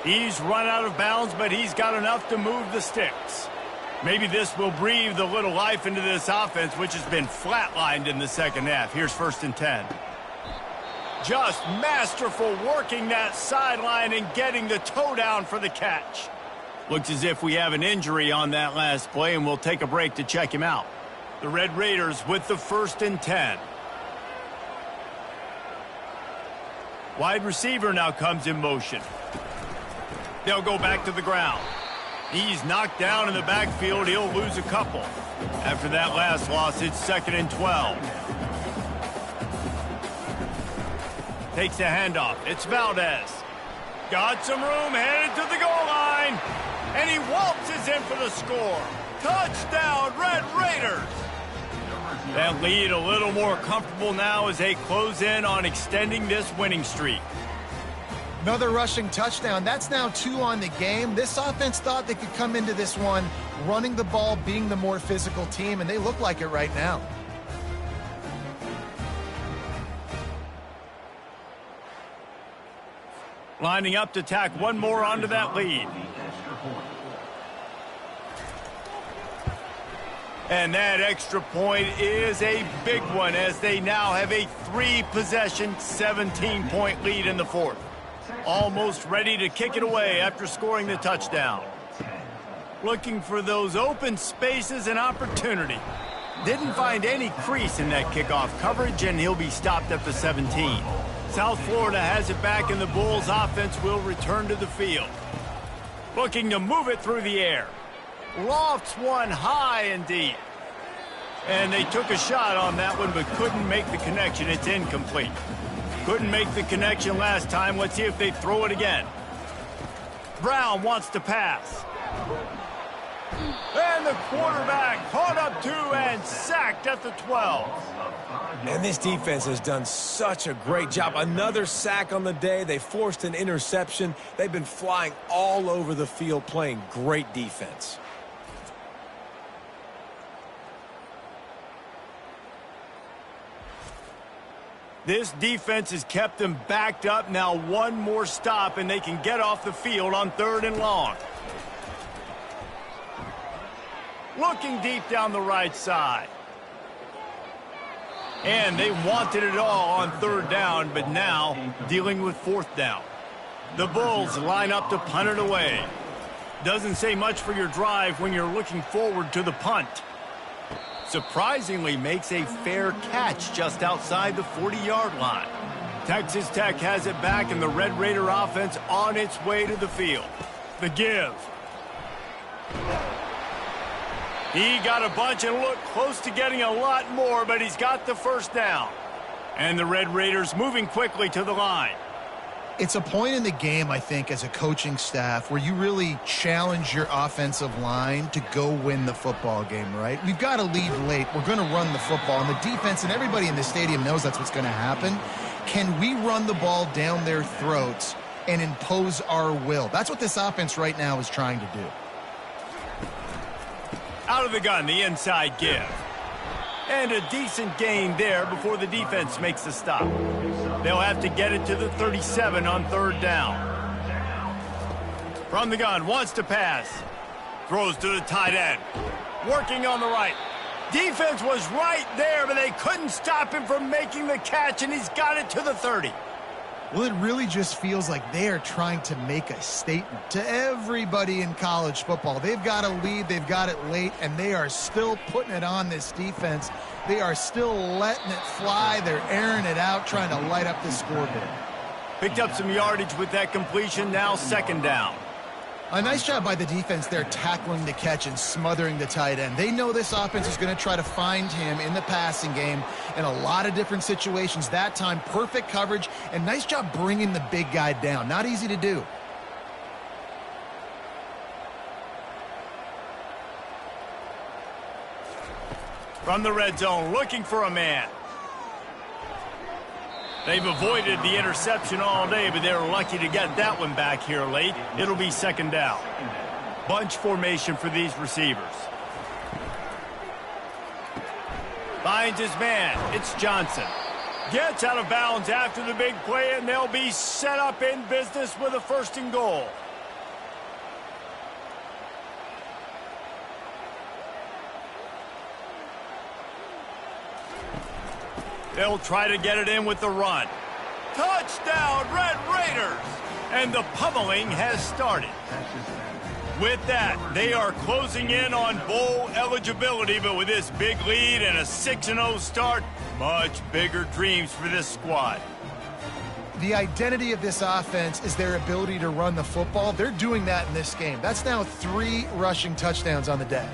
Speaker 1: He's run out of bounds, but he's got enough to move the sticks. Maybe this will breathe a little life into this offense, which has been flatlined in the second half. Here's 1st and 10. Just masterful working that sideline and getting the toe down for the catch. Looks as if we have an injury on that last play, and we'll take a break to check him out. The Red Raiders with the 1st and 10. Wide receiver now comes in motion. They'll go back to the ground. He's knocked down in the backfield. He'll lose a couple. After that last loss, it's 2nd and 12. Takes the handoff. It's Valdez. Got some room, headed to the goal line. And he waltzes in for the score. Touchdown, Red Raiders. That lead a little more comfortable now as they close in on extending this winning streak.
Speaker 3: Another rushing touchdown. That's now 2 on the game. This offense thought they could come into this one running the ball, being the more physical team, and they look like it right now.
Speaker 1: Lining up to tack one more onto that lead. And that extra point is a big one as they now have a 3-possession, 17-point lead in the fourth. Almost ready to kick it away after scoring the touchdown. looking for those open spaces and opportunity. Didn't find any crease in that kickoff coverage, and he'll be stopped at the 17. South Florida has it back, and the Bulls offense will return to the field. Looking to move it through the air. Lofts one high and deep. And they took a shot on that one, but couldn't make the connection. It's incomplete. Couldn't make the connection last time. Let's see if they throw it again. Brown wants to pass. And the quarterback caught up to and sacked at the 12.
Speaker 2: And this defense has done such a great job. Another sack on the day. They forced an interception. They've been flying all over the field, playing great defense.
Speaker 1: This defense has kept them backed up. Now one more stop, and they can get off the field on 3rd and long. Looking deep down the right side. And they wanted it all on 3rd down, but now dealing with 4th down. The Bulls line up to punt it away. Doesn't say much for your drive when you're looking forward to the punt. Surprisingly makes a fair catch just outside the 40-yard line. Texas Tech has it back, and the Red Raider offense on its way to the field. The give. He got a bunch and looked close to getting a lot more, but he's got the 1st down. And the Red Raiders moving quickly to the line.
Speaker 3: It's a point in the game, I think, as a coaching staff where you really challenge your offensive line to go win the football game, right? We've got to lead late. We're going to run the football. And the defense and everybody in the stadium knows that's what's going to happen. Can we run the ball down their throats and impose our will? That's what this offense right now is trying to do.
Speaker 1: Out of the gun, the inside give. And a decent gain there before the defense makes the stop. They'll have to get it to the 37 on 3rd down. From the gun, wants to pass. Throws to the tight end. Working on the right. Defense was right there, but they couldn't stop him from making the catch, and he's got it to the 30.
Speaker 3: Well, it really just feels like they are trying to make a statement to everybody in college football. They've got a lead, they've got it late, and they are still putting it on this defense. They are still letting it fly. They're airing it out, trying to light up the scoreboard.
Speaker 1: Picked up some yardage with that completion, now 2nd down.
Speaker 3: A nice job by the defense there tackling the catch and smothering the tight end. They know this offense is going to try to find him in the passing game in a lot of different situations. That time, perfect coverage, and nice job bringing the big guy down. Not easy to do.
Speaker 1: From the red zone, looking for a man. They've avoided the interception all day, but they're lucky to get that one back here late. It'll be 2nd down. Bunch formation for these receivers. Finds his man. It's Johnson. Gets out of bounds after the big play, and they'll be set up in business with a 1st and goal. They'll try to get it in with the run. Touchdown, Red Raiders! And the pummeling has started. With that, they are closing in on bowl eligibility, but with this big lead and a 6-0 start, much bigger dreams for this squad.
Speaker 3: The identity of this offense is their ability to run the football. They're doing that in this game. That's now 3 rushing touchdowns on the day.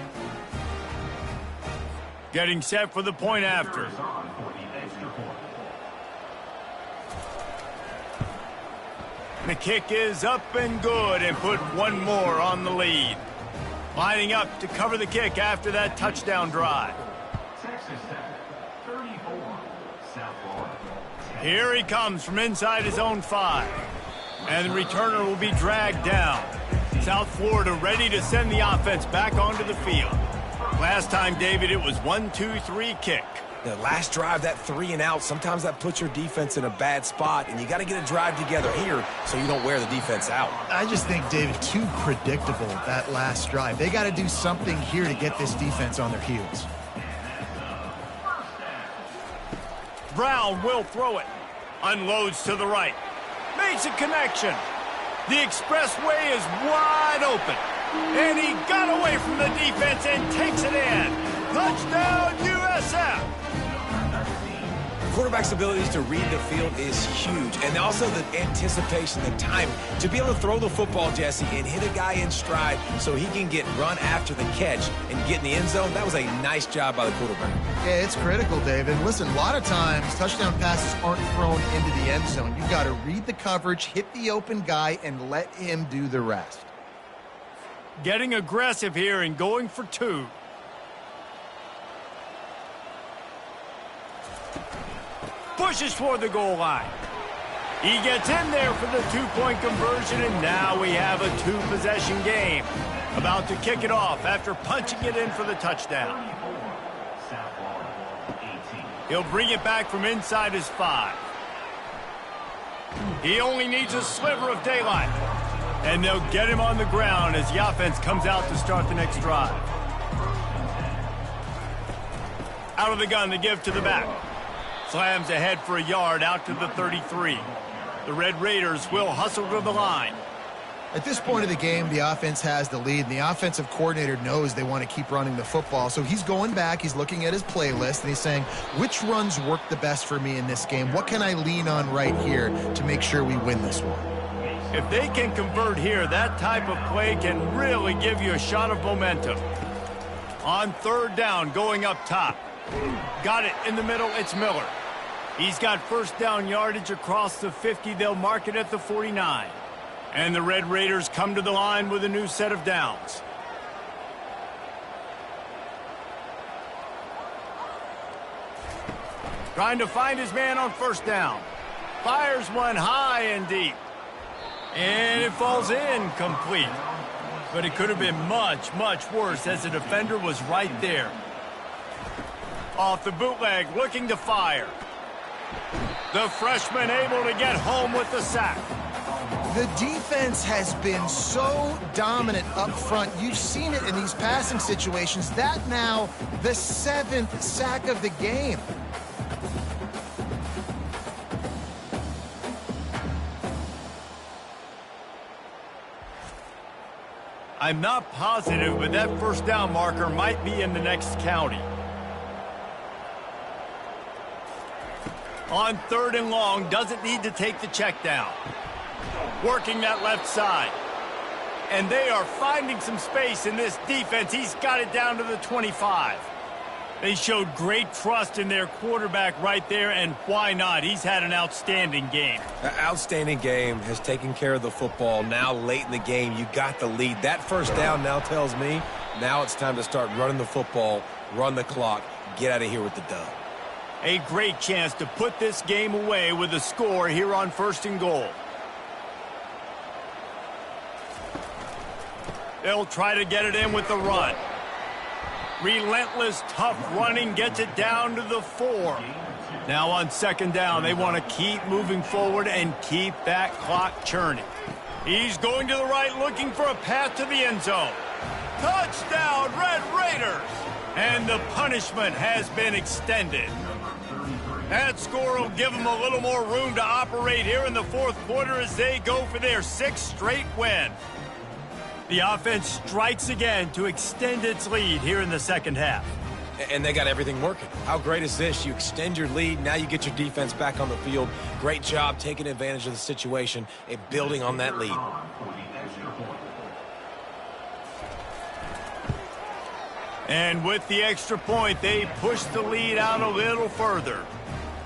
Speaker 1: Getting set for the point after. The kick is up and good, and put one more on the lead. Lining up to cover the kick after that touchdown drive. Here he comes from inside his own 5. And the returner will be dragged down. South Florida ready to send the offense back onto the field. Last time, David, it was 1-2-3 kick.
Speaker 2: The last drive, that 3 and out, sometimes that puts your defense in a bad spot, and you got to get a drive together here so you don't wear the defense out.
Speaker 3: I just think, David, too predictable, that last drive. They got to do something here to get this defense on their heels.
Speaker 1: Brown will throw it. Unloads to the right. Makes a connection. The expressway is wide open. And he got away from the defense and takes it in. Touchdown, USF!
Speaker 2: Quarterback's abilities to read the field is huge, and also the anticipation, the timing. To be able to throw the football, Jesse, and hit a guy in stride so he can get run after the catch and get in the end zone, that was a nice job by the quarterback.
Speaker 3: Yeah, it's critical, David. Listen, a lot of times touchdown passes aren't thrown into the end zone. You've got to read the coverage, hit the open guy, and let him do the rest.
Speaker 1: Getting aggressive here and going for two. Pushes toward the goal line. He gets in there for the two-point conversion, and now we have a two-possession game. About to kick it off after punching it in for the touchdown. He'll bring it back from inside his 5. He only needs a sliver of daylight. And they'll get him on the ground as the offense comes out to start the next drive. Out of the gun, the give to the back. Slams ahead for a yard out to the 33. The Red Raiders will hustle to the line.
Speaker 3: At this point of the game, the offense has the lead, and the offensive coordinator knows they want to keep running the football. So he's going back, he's looking at his playlist, and he's saying, which runs work the best for me in this game? What can I lean on right here to make sure we win this one?
Speaker 1: If they can convert here, that type of play can really give you a shot of momentum. On third down, going up top. Got it in the middle, it's Miller. He's got first down yardage across the 50. They'll mark it at the 49. And the Red Raiders come to the line with a new set of downs. Trying to find his man on first down. Fires one high and deep. And it falls incomplete. But it could have been much, much worse as the defender was right there. Off the bootleg, looking to fire. The freshman able to get home with the sack.
Speaker 3: The defense has been so dominant up front. You've seen it in these passing situations. That now the 7th sack of the game.
Speaker 1: I'm not positive, but that first down marker might be in the next county. On third and long, doesn't need to take the check down. Working that left side. And they are finding some space in this defense. He's got it down to the 25. They showed great trust in their quarterback right there, and why not? He's had an outstanding game.
Speaker 2: An outstanding game, has taken care of the football. Now late in the game, you got the lead. That first down now tells me now it's time to start running the football, run the clock, get out of here with the dub.
Speaker 1: A great chance to put this game away with a score here on first and goal. They'll try to get it in with the run. Relentless, tough running gets it down to the 4. Now on second down, they want to keep moving forward and keep that clock churning. He's going to the right, looking for a path to the end zone. Touchdown, Red Raiders! And the punishment has been extended. That score will give them a little more room to operate here in the fourth quarter as they go for their 6th straight win. The offense strikes again to extend its lead here in the second half.
Speaker 2: And they got everything working. How great is this? You extend your lead, now you get your defense back on the field. Great job taking advantage of the situation and building on that lead.
Speaker 1: And with the extra point, they push the lead out a little further.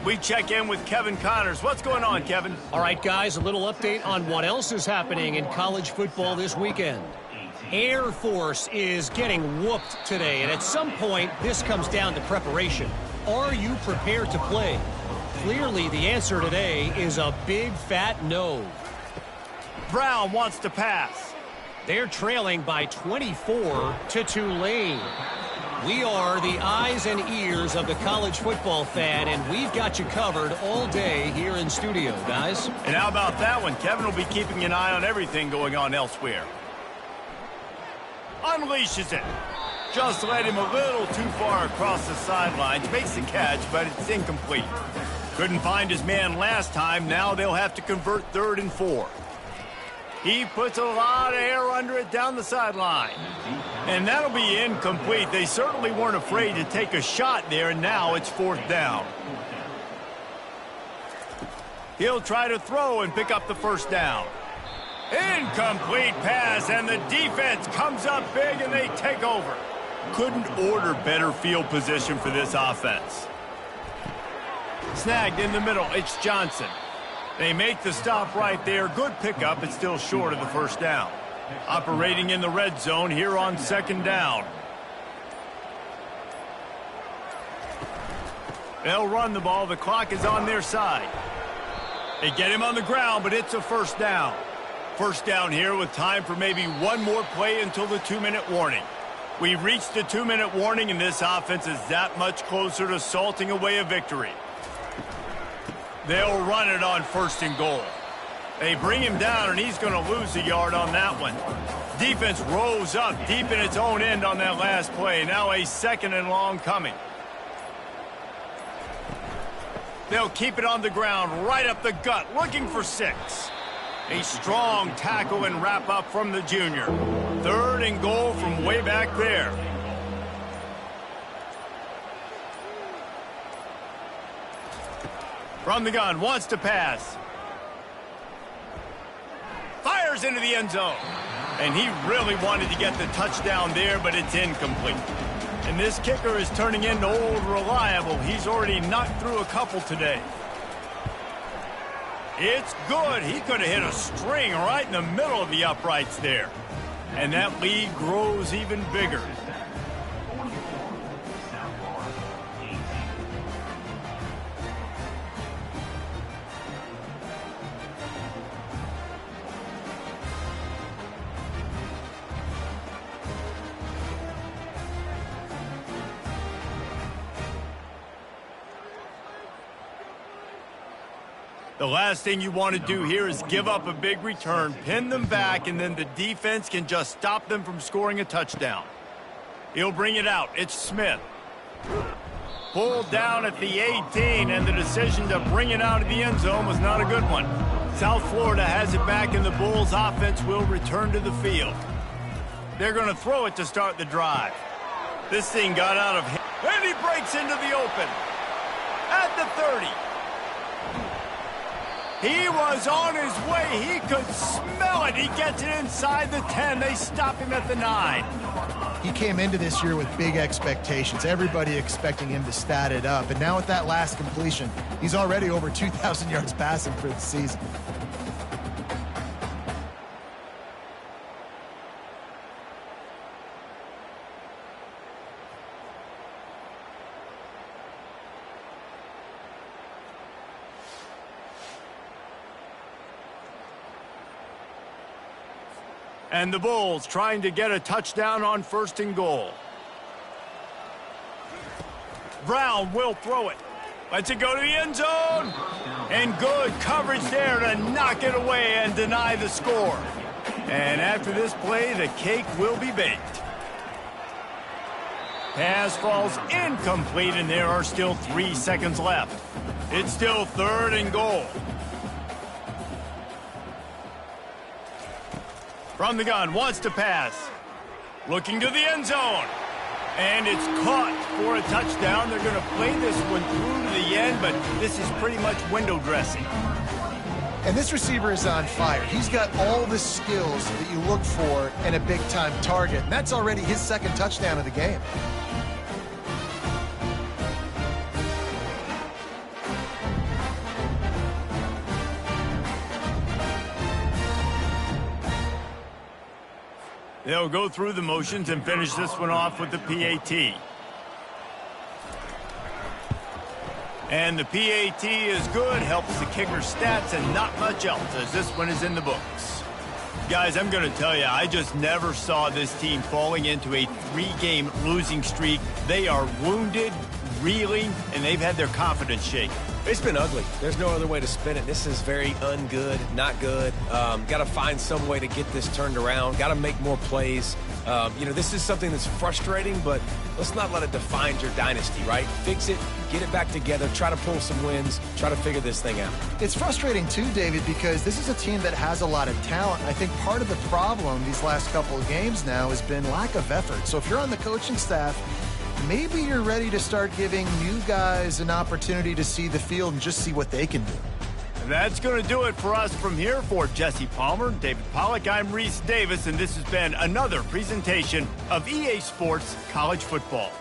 Speaker 1: We check in with Kevin Connors. What's going on, Kevin?
Speaker 5: All right, guys, a little update on what else is happening in college football this weekend. Air Force is getting whooped today, and at some point, this comes down to preparation. Are you prepared to play? Clearly, the answer today is a big, fat no.
Speaker 1: Brown wants to pass.
Speaker 5: They're trailing by 24 to Tulane. We are the eyes and ears of the college football fan, and we've got you covered all day here in studio, guys.
Speaker 1: And how about that one? Kevin will be keeping an eye on everything going on elsewhere. Unleashes it. Just led him a little too far across the sidelines. Makes the catch, but it's incomplete. Couldn't find his man last time. Now they'll have to convert 3rd and 4. He puts a lot of air under it down the sideline. And that'll be incomplete. They certainly weren't afraid to take a shot there, and now it's 4th down. He'll try to throw and pick up the 1st down. Incomplete pass, and the defense comes up big, and they take over. Couldn't order better field position for this offense. Snagged in the middle, it's Johnson. They make the stop right there. Good pickup, it's still short of the 1st down. Operating in the red zone here on 2nd down. They'll run the ball. The clock is on their side. They get him on the ground, but it's a 1st down. 1st down here with time for maybe one more play until the 2-minute warning. We've reached the 2-minute warning, and this offense is that much closer to salting away a victory. They'll run it on 1st and goal. They bring him down, and he's going to lose a yard on that one. Defense rose up deep in its own end on that last play. Now a 2nd and long coming. They'll keep it on the ground, right up the gut, looking for 6. A strong tackle and wrap up from the junior. 3rd and goal from way back there. From the gun, wants to pass. Fires into the end zone. And he really wanted to get the touchdown there, but it's incomplete. And this kicker is turning into old reliable. He's already knocked through a couple today. It's good. He could have hit a string right in the middle of the uprights there. And that lead grows even bigger. The last thing you want to do here is give up a big return, pin them back, and then the defense can just stop them from scoring a touchdown. He'll bring it out. It's Smith. Pulled down at the 18, and the decision to bring it out of the end zone was not a good one. South Florida has it back, and the Bulls offense will return to the field. They're going to throw it to start the drive. This thing got out of hand, and he breaks into the open at the 30. He was on his way. He could smell it. He gets it inside the 10. They stop him at the 9.
Speaker 3: He came into this year with big expectations. Everybody expecting him to stat it up. And now with that last completion, he's already over 2,000 yards passing for the season.
Speaker 1: And the Bulls trying to get a touchdown on 1st and goal. Brown will throw it. Lets it go to the end zone. And good coverage there to knock it away and deny the score. And after this play, the cake will be baked. Pass falls incomplete, and there are still 3 seconds left. It's still 3rd and goal. From the gun, wants to pass. Looking to the end zone. And it's caught for a touchdown. They're going to play this one through to the end, but this is pretty much window dressing.
Speaker 3: And this receiver is on fire. He's got all the skills that you look for in a big-time target. And that's already his 2nd touchdown of the game.
Speaker 1: They'll go through the motions and finish this one off with the PAT. And the PAT is good, helps the kicker stats, and not much else, as this one is in the books. Guys, I'm going to tell you, I just never saw this team falling into a 3-game losing streak. They are wounded, reeling, and they've had their confidence shaken.
Speaker 2: It's been ugly. There's no other way to spin it. This is very ungood, not good. Got to find some way to get this turned around. Got to make more plays. This is something that's frustrating, but let's not let it define your dynasty, right? Fix it, get it back together, try to pull some wins, try to figure this thing out.
Speaker 3: It's frustrating too, David, because this is a team that has a lot of talent. I think part of the problem these last couple of games now has been lack of effort. So if you're on the coaching staff, maybe you're ready to start giving new guys an opportunity to see the field and just see what they can do.
Speaker 1: That's going to do it for us from here. For Jesse Palmer, David Pollack, I'm Reese Davis, and this has been another presentation of EA Sports College Football.